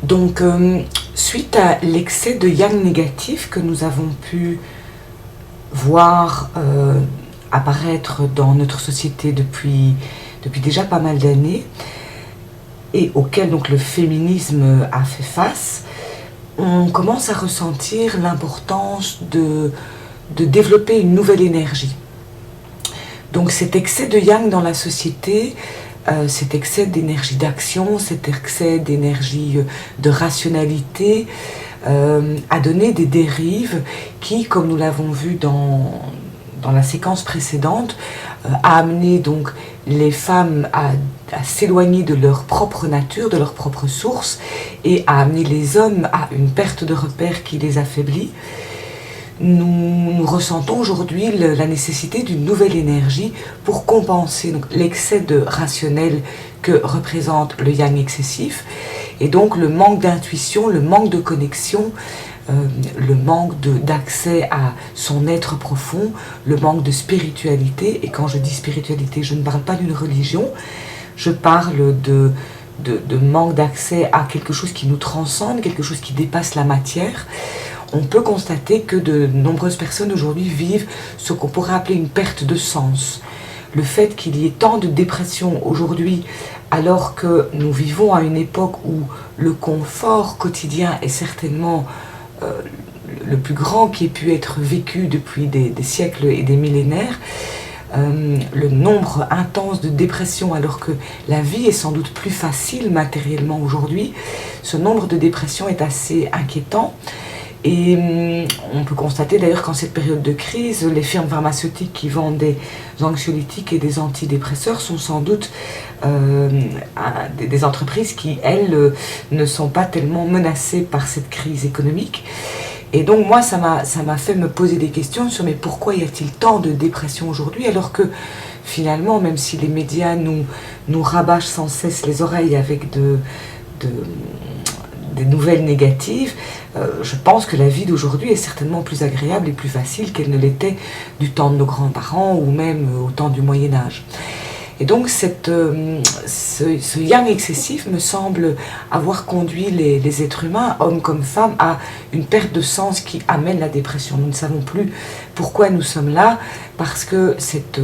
Donc, suite à l'excès de yang négatif que nous avons pu voir apparaître dans notre société depuis déjà pas mal d'années, et auquel donc le féminisme a fait face, on commence à ressentir l'importance de développer une nouvelle énergie. Donc cet excès de yang dans la société, cet excès d'énergie d'action, cet excès d'énergie de rationalité, a donné des dérives qui, comme nous l'avons vu dans la séquence précédente, a amené donc les femmes à s'éloigner de leur propre nature, de leur propre source, et a amené les hommes à une perte de repères qui les affaiblit. Nous ressentons aujourd'hui la nécessité d'une nouvelle énergie pour compenser l'excès de rationnel que représente le yang excessif, et donc le manque d'intuition, le manque de connexion, le manque d'accès à son être profond, le manque de spiritualité. Et quand je dis spiritualité, je ne parle pas d'une religion, je parle de manque d'accès à quelque chose qui nous transcende, quelque chose qui dépasse la matière. On peut constater que de nombreuses personnes aujourd'hui vivent ce qu'on pourrait appeler une perte de sens. Le fait qu'il y ait tant de dépression aujourd'hui, alors que nous vivons à une époque où le confort quotidien est certainement le plus grand qui ait pu être vécu depuis des siècles et des millénaires, le nombre intense de dépression, alors que la vie est sans doute plus facile matériellement aujourd'hui, ce nombre de dépression est assez inquiétant. Et on peut constater d'ailleurs qu'en cette période de crise, les firmes pharmaceutiques qui vendent des anxiolytiques et des antidépresseurs sont sans doute des entreprises qui, elles, ne sont pas tellement menacées par cette crise économique. Et donc moi, ça m'a fait me poser des questions sur mais pourquoi y a-t-il tant de dépression aujourd'hui, alors que finalement, même si les médias nous rabâchent sans cesse les oreilles avec des nouvelles négatives, je pense que la vie d'aujourd'hui est certainement plus agréable et plus facile qu'elle ne l'était du temps de nos grands-parents ou même au temps du Moyen-Âge. Et donc ce yang excessif me semble avoir conduit les êtres humains, hommes comme femmes, à une perte de sens qui amène la dépression. Nous ne savons plus pourquoi nous sommes là, parce que cet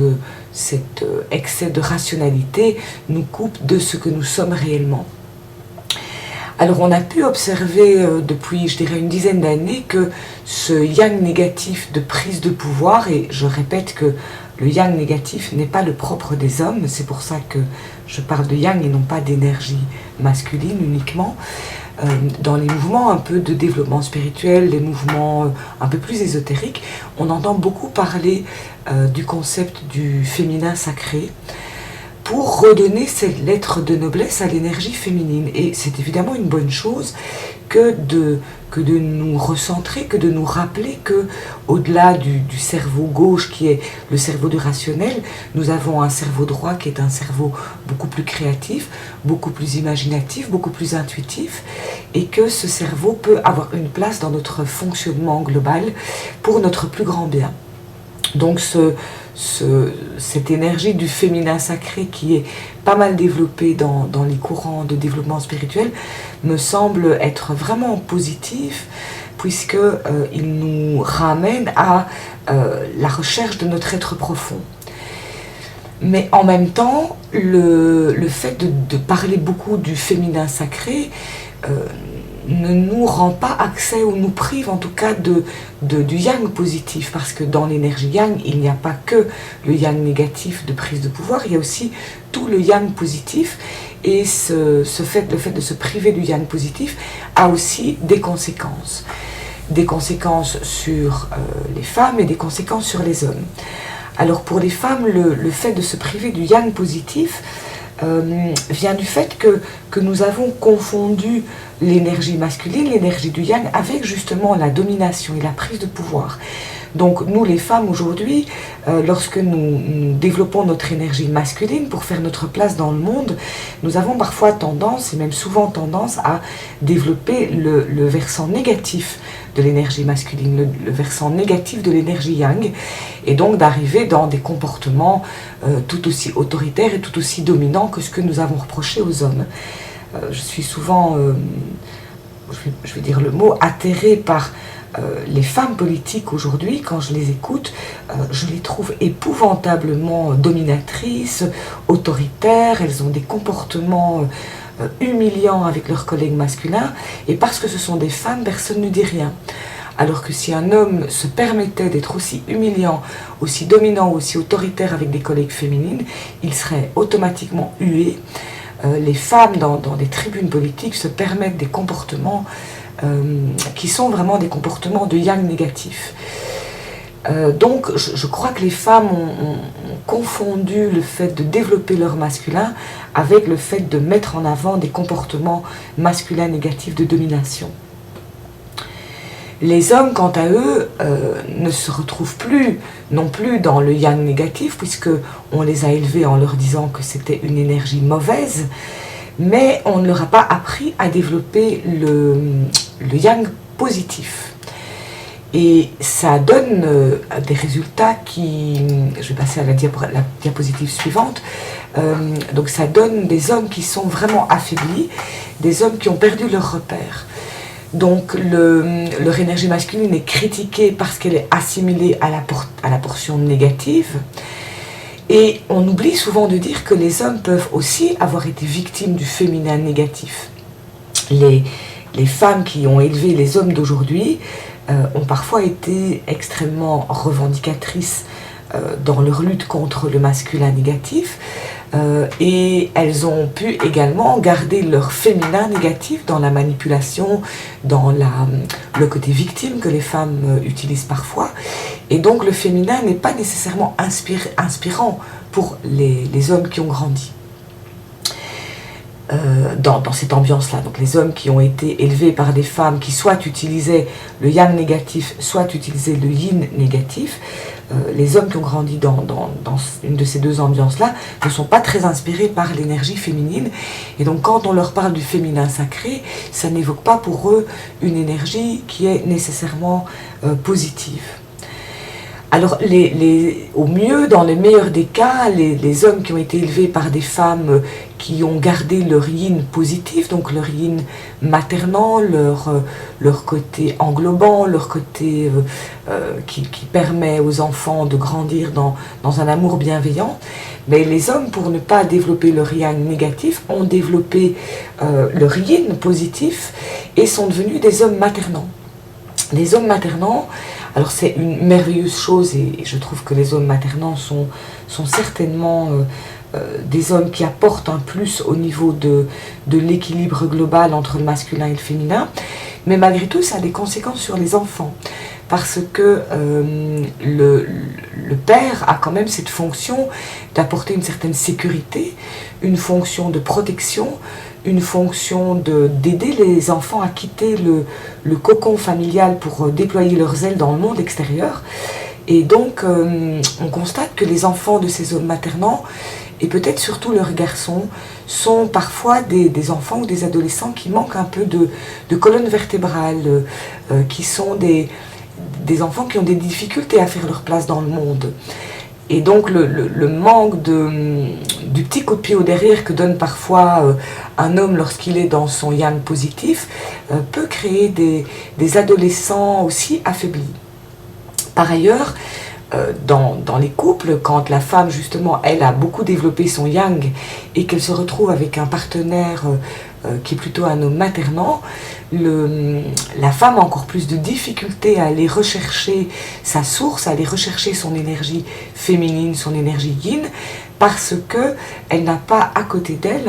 excès de rationalité nous coupe de ce que nous sommes réellement. Alors on a pu observer depuis, je dirais, une dizaine d'années que ce yang négatif de prise de pouvoir, et je répète que le yang négatif n'est pas le propre des hommes, c'est pour ça que je parle de yang et non pas d'énergie masculine uniquement, dans les mouvements un peu de développement spirituel, les mouvements un peu plus ésotériques, on entend beaucoup parler du concept du féminin sacré, pour redonner cette lettre de noblesse à l'énergie féminine. Et c'est évidemment une bonne chose que de nous recentrer, que de nous rappeler que au-delà du cerveau gauche qui est le cerveau du rationnel, nous avons un cerveau droit qui est un cerveau beaucoup plus créatif, beaucoup plus imaginatif, beaucoup plus intuitif, et que ce cerveau peut avoir une place dans notre fonctionnement global pour notre plus grand bien. Donc cette énergie du féminin sacré qui est pas mal développée dans les courants de développement spirituel me semble être vraiment positif, puisqu'il nous ramène à la recherche de notre être profond. Mais en même temps, le fait de parler beaucoup du féminin sacré ne nous rend pas accès, ou nous prive en tout cas du yang positif, parce que dans l'énergie yang, il n'y a pas que le yang négatif de prise de pouvoir, il y a aussi tout le yang positif, et le fait de se priver du yang positif a aussi des conséquences sur les femmes et des conséquences sur les hommes. Alors pour les femmes, le fait de se priver du yang positif vient du fait que nous avons confondu l'énergie masculine, l'énergie du yang, avec justement la domination et la prise de pouvoir. Donc nous les femmes aujourd'hui, lorsque nous développons notre énergie masculine pour faire notre place dans le monde, nous avons parfois tendance, et même souvent tendance, à développer le versant négatif de l'énergie masculine, le versant négatif de l'énergie yang, et donc d'arriver dans des comportements tout aussi autoritaires et tout aussi dominants que ce que nous avons reproché aux hommes. Je suis souvent je vais dire le mot, atterrés par les femmes politiques aujourd'hui. Quand je les écoute, je les trouve épouvantablement dominatrices, autoritaires. Elles ont des comportements humiliants avec leurs collègues masculins, et parce que ce sont des femmes, personne ne dit rien. Alors que si un homme se permettait d'être aussi humiliant, aussi dominant, aussi autoritaire avec des collègues féminines, il serait automatiquement hué. Les femmes dans des tribunes politiques se permettent des comportements qui sont vraiment des comportements de yang négatifs. Donc je crois que les femmes ont confondu le fait de développer leur masculin avec le fait de mettre en avant des comportements masculins négatifs de domination. Les hommes, quant à eux, ne se retrouvent plus non plus dans le yang négatif, puisque on les a élevés en leur disant que c'était une énergie mauvaise, mais on ne leur a pas appris à développer le yang positif. Et ça donne des résultats qui... Je vais passer à la diapositive suivante. Donc ça donne des hommes qui sont vraiment affaiblis, des hommes qui ont perdu leur repère. Donc leur énergie masculine est critiquée parce qu'elle est assimilée à la portion négative. Et on oublie souvent de dire que les hommes peuvent aussi avoir été victimes du féminin négatif. Les femmes qui ont élevé les hommes d'aujourd'hui ont parfois été extrêmement revendicatrices dans leur lutte contre le masculin négatif, et elles ont pu également garder leur féminin négatif dans la manipulation, dans le côté victime que les femmes utilisent parfois. Et donc le féminin n'est pas nécessairement inspirant pour les hommes qui ont grandi dans cette ambiance-là. Donc les hommes qui ont été élevés par des femmes qui soit utilisaient le yang négatif, soit utilisaient le yin négatif, les hommes qui ont grandi dans une de ces deux ambiances-là ne sont pas très inspirés par l'énergie féminine. Et donc quand on leur parle du féminin sacré, ça n'évoque pas pour eux une énergie qui est nécessairement positive. Alors, au mieux, dans le meilleur des cas, les hommes qui ont été élevés par des femmes qui ont gardé leur yin positif, donc leur yin maternant, leur côté englobant, leur côté qui permet aux enfants de grandir dans un amour bienveillant. Mais les hommes, pour ne pas développer leur yang négatif, ont développé leur yin positif et sont devenus des hommes maternants. Les hommes maternants, alors c'est une merveilleuse chose, et je trouve que les hommes maternants sont certainement des hommes qui apportent un plus au niveau de l'équilibre global entre le masculin et le féminin, mais malgré tout ça a des conséquences sur les enfants, parce que le père a quand même cette fonction d'apporter une certaine sécurité, une fonction de protection, une fonction d'aider les enfants à quitter le cocon familial pour déployer leurs ailes dans le monde extérieur. Et donc on constate que les enfants de ces hommes maternants, et peut-être surtout leurs garçons, sont parfois des enfants ou des adolescents qui manquent un peu de colonne vertébrale, qui sont des enfants qui ont des difficultés à faire leur place dans le monde. Et donc le manque du petit coup de pied au derrière que donne parfois un homme lorsqu'il est dans son yang positif peut créer des adolescents aussi affaiblis. Par ailleurs, dans les couples, quand la femme justement, elle a beaucoup développé son yang et qu'elle se retrouve avec un partenaire qui est plutôt un homme maternant, la femme a encore plus de difficultés à aller rechercher sa source, à aller rechercher son énergie féminine, son énergie yin, parce qu'elle n'a pas à côté d'elle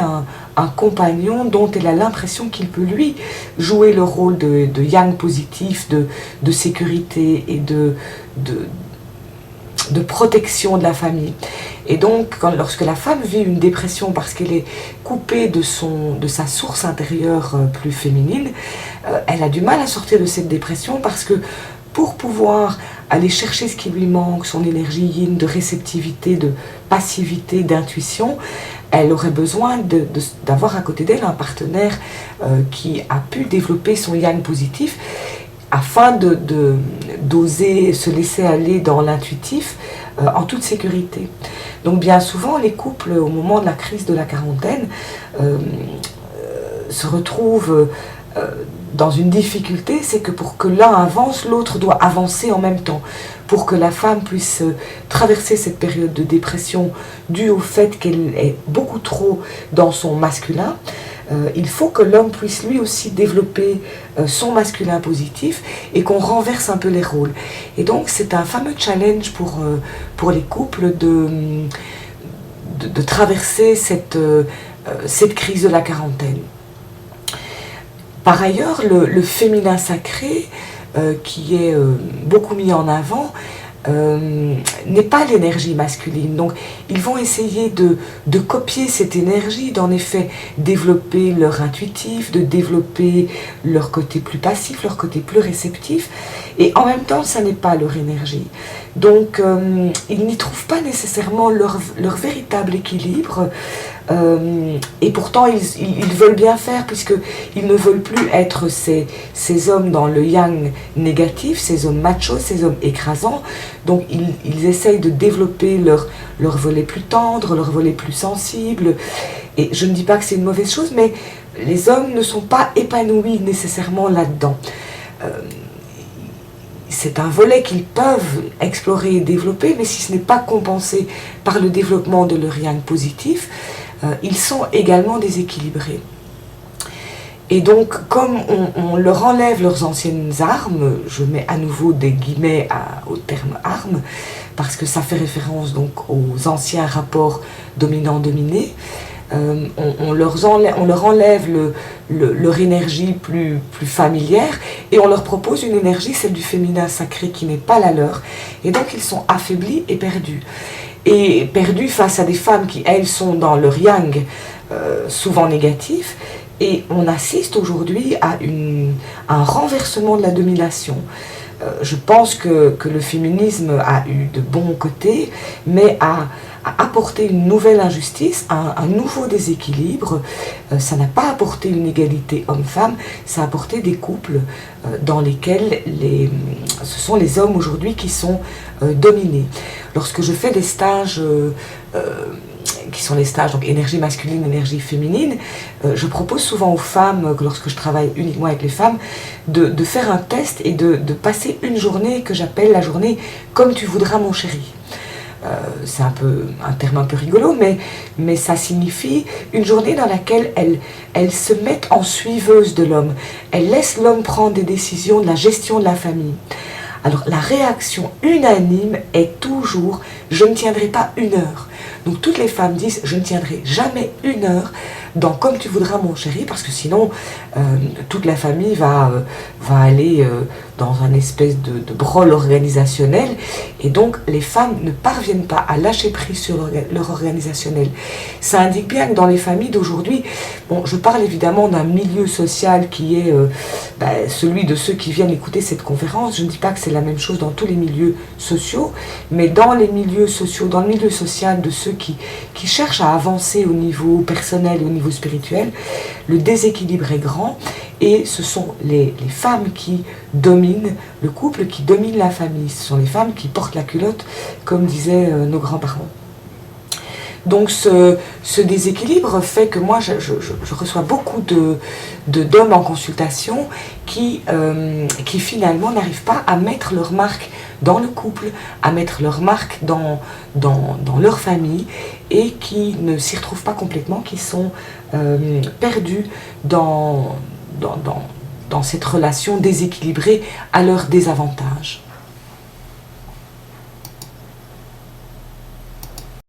un compagnon dont elle a l'impression qu'il peut lui jouer le rôle de yang positif, de sécurité et de protection de la famille. Et donc, lorsque la femme vit une dépression parce qu'elle est coupée de sa source intérieure plus féminine, elle a du mal à sortir de cette dépression, parce que pour pouvoir aller chercher ce qui lui manque, son énergie yin de réceptivité, de passivité, d'intuition, elle aurait besoin d'avoir à côté d'elle un partenaire qui a pu développer son yang positif, afin d'oser se laisser aller dans l'intuitif en toute sécurité. Donc bien souvent, les couples, au moment de la crise de la quarantaine, se retrouvent dans une difficulté, c'est que pour que l'un avance, l'autre doit avancer en même temps. Pour que la femme puisse traverser cette période de dépression due au fait qu'elle est beaucoup trop dans son masculin, il faut que l'homme puisse lui aussi développer son masculin positif et qu'on renverse un peu les rôles. Et donc c'est un fameux challenge pour les couples de traverser cette crise de la quarantaine. Par ailleurs, le féminin sacré, qui est beaucoup mis en avant, n'est pas l'énergie masculine. Donc ils vont essayer de copier cette énergie, d'en effet développer leur intuitif, de développer leur côté plus passif, leur côté plus réceptif, et en même temps ça n'est pas leur énergie. Donc ils n'y trouvent pas nécessairement leur véritable équilibre, et pourtant ils veulent bien faire, puisqu'ils ne veulent plus être ces hommes dans le yang négatif, ces hommes machos, ces hommes écrasants. Donc ils essayent de développer leur volet plus tendre, leur volet plus sensible. Et je ne dis pas que c'est une mauvaise chose, mais les hommes ne sont pas épanouis nécessairement là-dedans. C'est un volet qu'ils peuvent explorer et développer, mais si ce n'est pas compensé par le développement de leur yang positif, ils sont également déséquilibrés. Et donc, comme on leur enlève leurs anciennes armes, je mets à nouveau des guillemets au terme armes, parce que ça fait référence donc aux anciens rapports dominant-dominé, on leur enlève leur énergie plus familière, et on leur propose une énergie, celle du féminin sacré, qui n'est pas la leur, et donc ils sont affaiblis et perdus. Et perdus face à des femmes qui, elles, sont dans leur yang, souvent négatif, et on assiste aujourd'hui à un renversement de la domination. Je pense que le féminisme a eu de bons côtés, mais a apporté une nouvelle injustice, un nouveau déséquilibre. Ça n'a pas apporté une égalité homme-femme, ça a apporté des couples dans lesquels ce sont les hommes aujourd'hui qui sont dominés. Lorsque je fais des stages qui sont les stages donc énergie masculine, énergie féminine, je propose souvent aux femmes, lorsque je travaille uniquement avec les femmes, de faire un test et de passer une journée que j'appelle la journée « comme tu voudras mon chéri ». C'est un terme un peu rigolo, mais ça signifie une journée dans laquelle elles se mettent en suiveuse de l'homme. Elles laissent l'homme prendre des décisions de la gestion de la famille. Alors la réaction unanime est toujours « je ne tiendrai pas 1 heure ». Donc toutes les femmes disent « je ne tiendrai jamais 1 heure dans Comme tu voudras mon chéri » parce que sinon toute la famille va aller dans un espèce de brol organisationnel, et donc les femmes ne parviennent pas à lâcher prise sur leur organisationnel. Ça indique bien que dans les familles d'aujourd'hui, bon, je parle évidemment d'un milieu social qui est celui de ceux qui viennent écouter cette conférence. Je ne dis pas que c'est la même chose dans tous les milieux sociaux, mais dans les milieux sociaux, dans le milieu social de ceux qui cherchent à avancer au niveau personnel et au niveau spirituel, le déséquilibre est grand, et ce sont les femmes qui dominent le couple, qui dominent la famille. Ce sont les femmes qui portent la culotte, comme disaient nos grands-parents. Donc ce déséquilibre fait que moi je reçois beaucoup d'hommes en consultation qui finalement n'arrivent pas à mettre leur marque dans le couple, à mettre leur marque dans leur famille, et qui ne s'y retrouvent pas complètement, qui sont perdus dans cette relation déséquilibrée à leur désavantage.